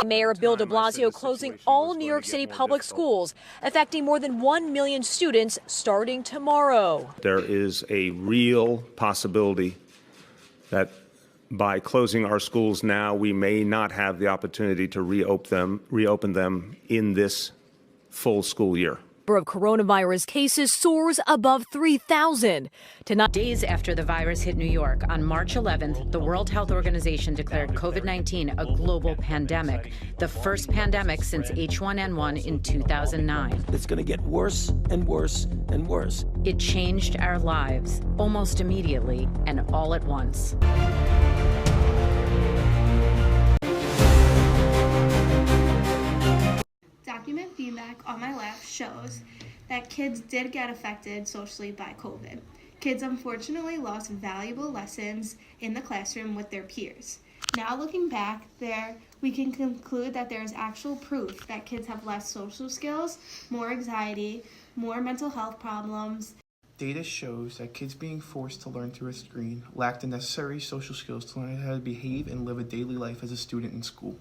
Mayor Bill de Blasio closing all New York City public schools, affecting more than 1 million students starting tomorrow. There is a real possibility that by closing our schools now, we may not have the opportunity to reopen them in this full school year. Number of coronavirus cases soars above 3,000. Tonight, days after the virus hit New York, on March 11th, the World Health Organization declared COVID-19 a global pandemic, the first pandemic since H1N1 in 2009. It's going to get worse and worse and worse. It changed our lives almost immediately and all at once. Document feedback on my left shows that kids did get affected socially by COVID. Kids unfortunately lost valuable lessons in the classroom with their peers. Now looking back, we can conclude that there is actual proof that kids have less social skills, more anxiety, more mental health problems. Data shows that kids being forced to learn through a screen lack the necessary social skills to learn how to behave and live a daily life as a student in school.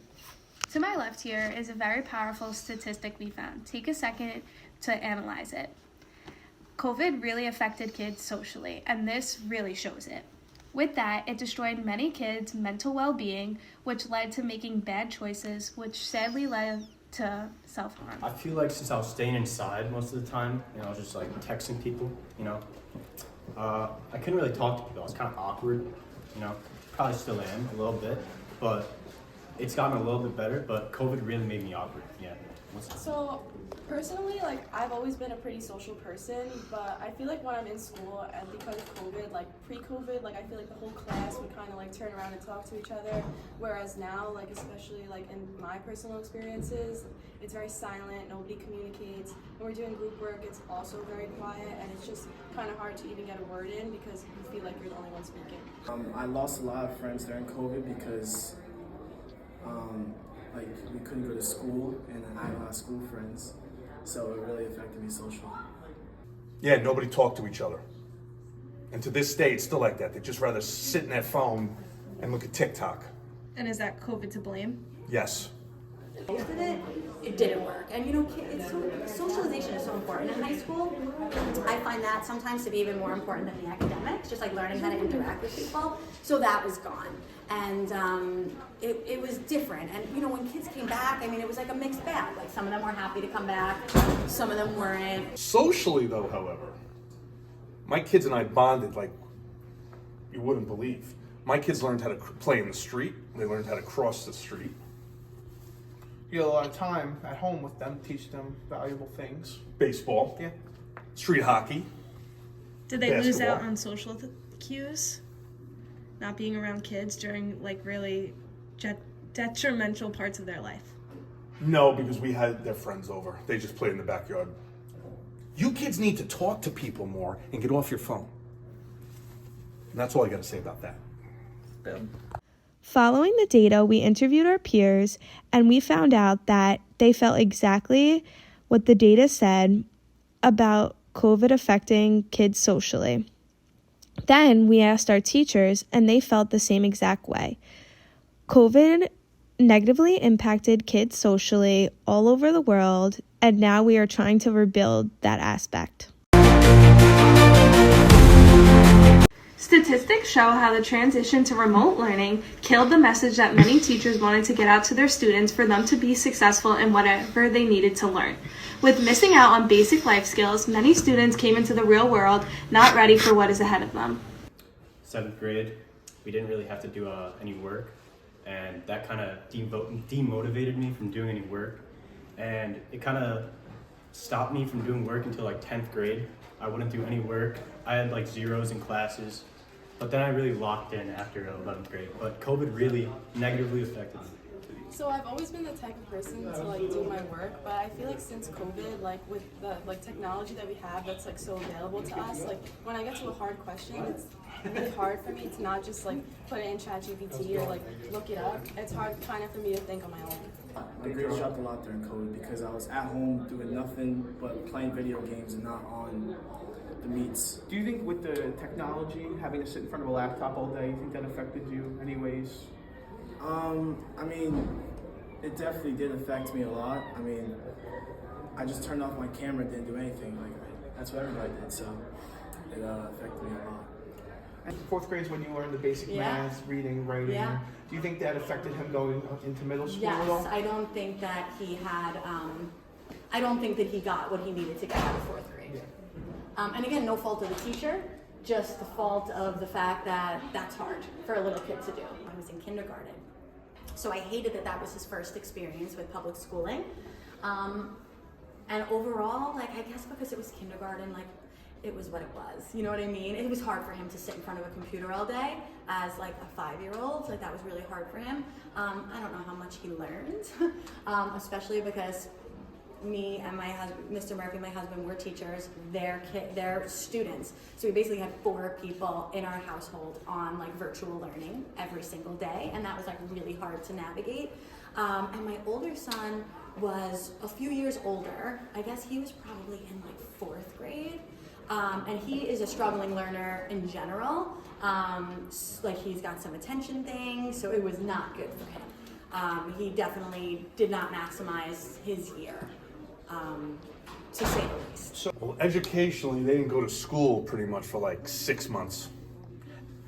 To my left here is a very powerful statistic we found. Take a second to analyze it. COVID really affected kids socially, and this really shows it. With that, it destroyed many kids' mental well-being, which led to making bad choices, which sadly led to self-harm. I feel like since I was staying inside most of the time, I was just like texting people, I couldn't really talk to people. I was kind of awkward, probably still am a little bit, but it's gotten a little bit better, but COVID really made me awkward, yeah. So, personally, I've always been a pretty social person, but I feel like when I'm in school, and because of COVID, pre-COVID, I feel like the whole class would kind of turn around and talk to each other, whereas now, especially in my personal experiences, it's very silent, nobody communicates. When we're doing group work, it's also very quiet, and it's just kind of hard to even get a word in because you feel like you're the only one speaking. I lost a lot of friends during COVID because we couldn't go to school, and I had a lot of school friends, so it really affected me socially. Yeah, nobody talked to each other. And to this day, it's still like that. They'd just rather sit in their phone and look at TikTok. And is that COVID to blame? Yes. Most of it didn't work. And socialization is so important in high school. I find that sometimes to be even more important than the academics, just learning how to interact with people. So that was gone. And it was different. And when kids came back, it was a mixed bag. Some of them were happy to come back, some of them weren't. Socially though, however, my kids and I bonded like you wouldn't believe. My kids learned how to play in the street. They learned how to cross the street. You get a lot of time at home with them, teach them valuable things. Baseball. Yeah. Street hockey. Did they lose out on social cues? Not being around kids during really detrimental parts of their life? No, because we had their friends over. They just played in the backyard. You kids need to talk to people more and get off your phone. And that's all I got to say about that. Boom. Following the data, we interviewed our peers, and we found out that they felt exactly what the data said about COVID affecting kids socially. Then we asked our teachers, and they felt the same exact way. COVID negatively impacted kids socially all over the world, and now we are trying to rebuild that aspect. Statistics show how the transition to remote learning killed the message that many teachers wanted to get out to their students for them to be successful in whatever they needed to learn. With missing out on basic life skills, many students came into the real world not ready for what is ahead of them. 7th grade, we didn't really have to do any work, and that kind of demotivated me from doing any work, and it kind of stopped me from doing work until 10th grade. I wouldn't do any work. I had zeros in classes. But then I really locked in after 11th grade. But COVID really negatively affected me. So I've always been the type of person to do my work, but I feel like since COVID, with the technology that we have that's so available to us, when I get to a hard question, it's really hard for me to not just put it in ChatGPT or look it up. It's hard kind of for me to think on my own. My grades dropped a lot during COVID because I was at home doing nothing but playing video games and not on the meets. Do you think with the technology, having to sit in front of a laptop all day, you think that affected you anyways? It definitely did affect me a lot. I mean, I just turned off my camera, didn't do anything. Like, that's what everybody did, so it affected me a lot. And fourth grade is when you learn the basic math, reading, writing. Yeah. Do you think that affected him going into middle school Yes, at all? I don't think that he had, I don't think that he got what he needed to get out of fourth grade. Yeah. And again, no fault of the teacher, just the fault of the fact that that's hard for a little kid to do. I was in kindergarten, so I hated that that was his first experience with public schooling. And overall, like, I guess because it was kindergarten, like, it was what it was, you know what I mean? It was hard for him to sit in front of a computer all day as like a 5-year-old, like that was really hard for him. I don't know how much he learned, especially because me and my husband, Mr. Murphy, my husband, were teachers, they're students. So we basically had 4 people in our household on like virtual learning every single day, and that was like really hard to navigate. And my older son was a few years older. I guess he was probably in like 4th grade. And he is a struggling learner in general. Like he's got some attention things, so it was not good for him. He definitely did not maximize his year, to say the least. Well, educationally, they didn't go to school pretty much for like 6 months.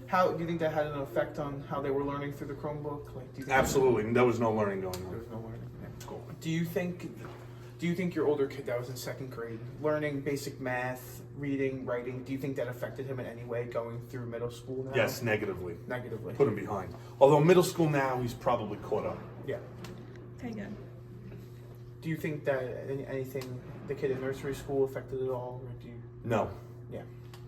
How do you think that had an effect on how they were learning through the Chromebook? Like, do you think Absolutely, there was no learning going on. There was no learning. Cool. Do you think your older kid that was in 2nd grade, learning basic math, reading, writing, do you think that affected him in any way going through middle school now? Yes, negatively. Negatively. Put him behind. Although middle school now, he's probably caught up. Yeah. Okay, good. Do you think that anything the kid in nursery school affected at all, or do you? No. Yeah.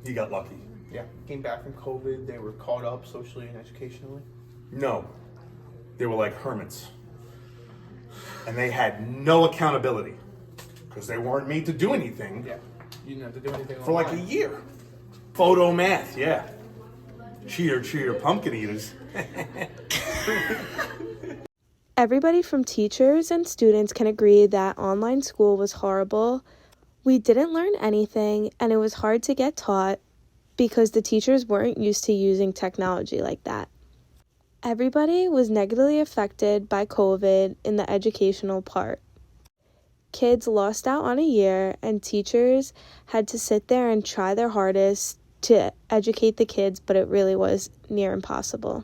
He got lucky. Yeah. Came back from COVID. They were caught up socially and educationally. No. They were like hermits. And they had no accountability because they weren't made to do anything. Yeah. You didn't have to do anything for like a year. Photo math, yeah. Cheer, cheer, pumpkin eaters. Everybody from teachers and students can agree that online school was horrible. We didn't learn anything, and it was hard to get taught because the teachers weren't used to using technology like that. Everybody was negatively affected by COVID in the educational part. Kids lost out on a year, and teachers had to sit there and try their hardest to educate the kids, but it really was near impossible.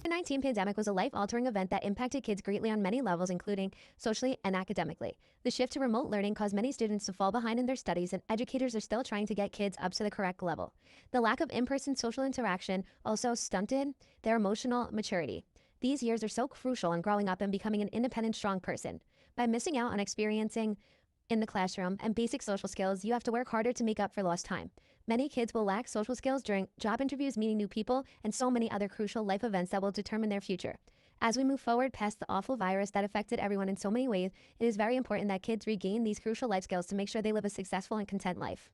The COVID-19 pandemic was a life-altering event that impacted kids greatly on many levels, including socially and academically. The shift to remote learning caused many students to fall behind in their studies, and educators are still trying to get kids up to the correct level. The lack of in-person social interaction also stunted their emotional maturity. These years are so crucial in growing up and becoming an independent, strong person. By missing out on experiencing in the classroom and basic social skills, you have to work harder to make up for lost time. Many kids will lack social skills during job interviews, meeting new people, and so many other crucial life events that will determine their future. As we move forward past the awful virus that affected everyone in so many ways, it is very important that kids regain these crucial life skills to make sure they live a successful and content life.